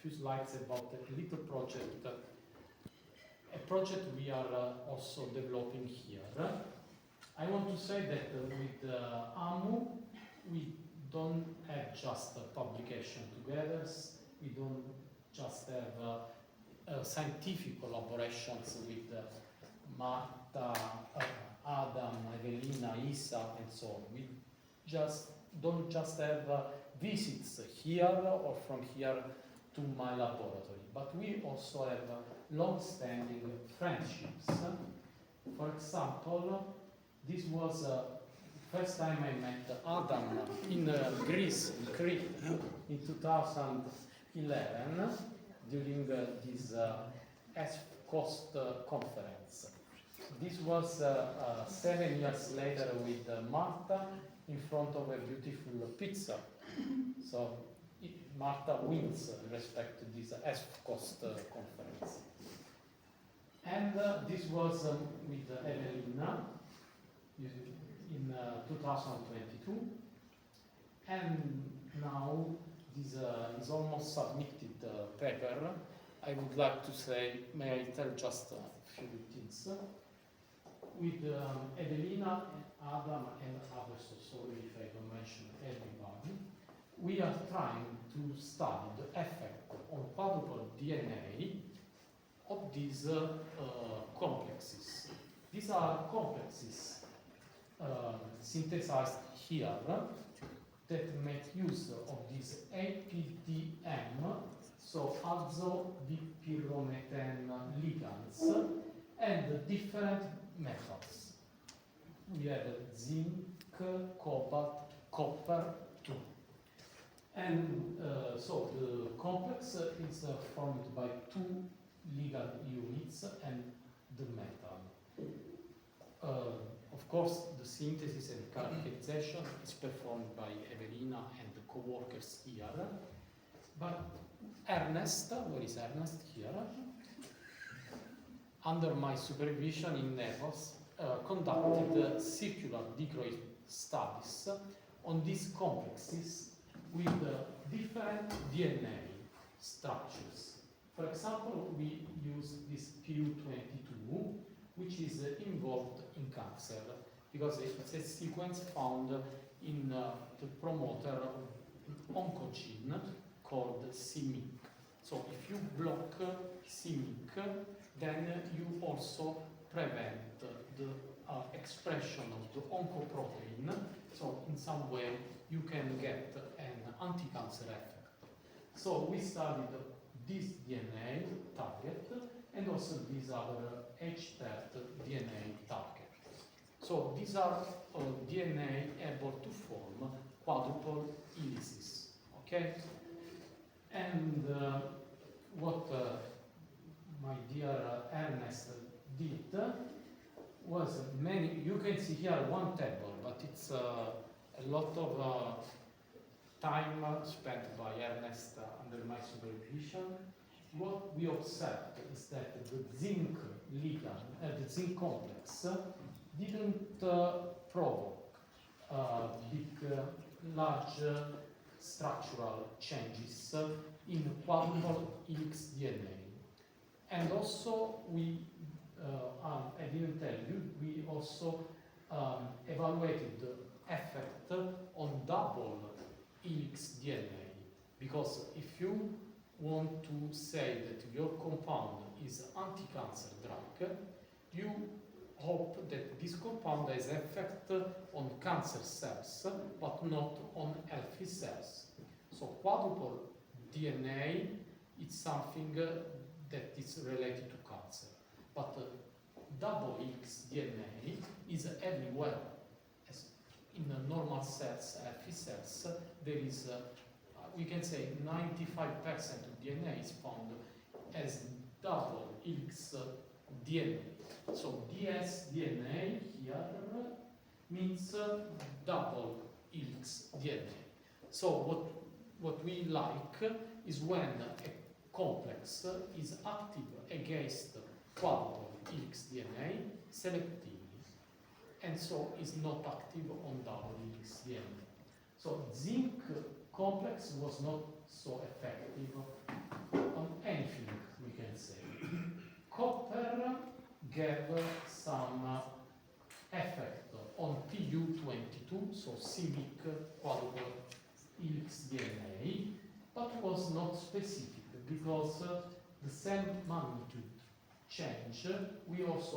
few slides about a little project, a project we are also developing here. I want to say that with AMU, we don't have just publication together, we don't just have scientific collaborations with Marta, Adam, Evelina, Isa, and so on. We don't just have visits here or from here to my laboratory, but we also have long-standing friendships. For example, this was the first time I met Adam in Greece, in Crete, in 2011, during this Coast conference. This was 7 years later with Marta in front of a beautiful pizza. So Marta wins in respect to this Coast conference. And this was with Evelina in 2022. And now this is almost submitted paper. I would like to say, may I tell just a few things? With Evelina, Adam, and others, so sorry if I don't mention everybody, we are trying to study the effect on quadrupole DNA of these complexes. These are complexes synthesized here that make use of this APDM, so azodipyromethane ligands, and different metals. We have zinc, cobalt, copper, too. And so the complex is formed by two ligand units and the metal. Of course, the synthesis and characterization is performed by Evelina and the co-workers here. But Ernest, where is Ernest? Here. Under my supervision in Naples, conducted circular decoy studies on these complexes with different DNA structures. For example, we use this PU22, which is involved in cancer, because it's a sequence found in the promoter oncogene called c-MYC. So if you block c-MYC, then you also prevent the expression of the oncoprotein. So in some way you can get an anti-cancer effect. So we studied this DNA target and also this other H30 DNA target. So these are DNA able to form quadruple helices. Okay? And what my dear Ernest did was many, you can see here one table, but it's a lot of time spent by Ernest under my supervision. What we observed is that the zinc ligand, the zinc complex, didn't provoke big, large structural changes in quadruple helix DNA. And also, I didn't tell you, we also evaluated the effect on double helix DNA. Because if you want to say that your compound is anti-cancer drug, you hope that this compound has effect on cancer cells, but not on healthy cells. So quadruple DNA is something that is related to cancer, but double helix DNA is everywhere. As in normal cells, healthy cells, there is, we can say 95% of DNA is found as double helix DNA. So dsDNA here means double helix DNA. So what we like is when a complex is active against quadruple helix DNA selectively, and so is not active on double helix DNA. So zinc complex was not so effective gave some effect on TU22, so civic quadruple helix DNA, but was not specific because the same magnitude change we also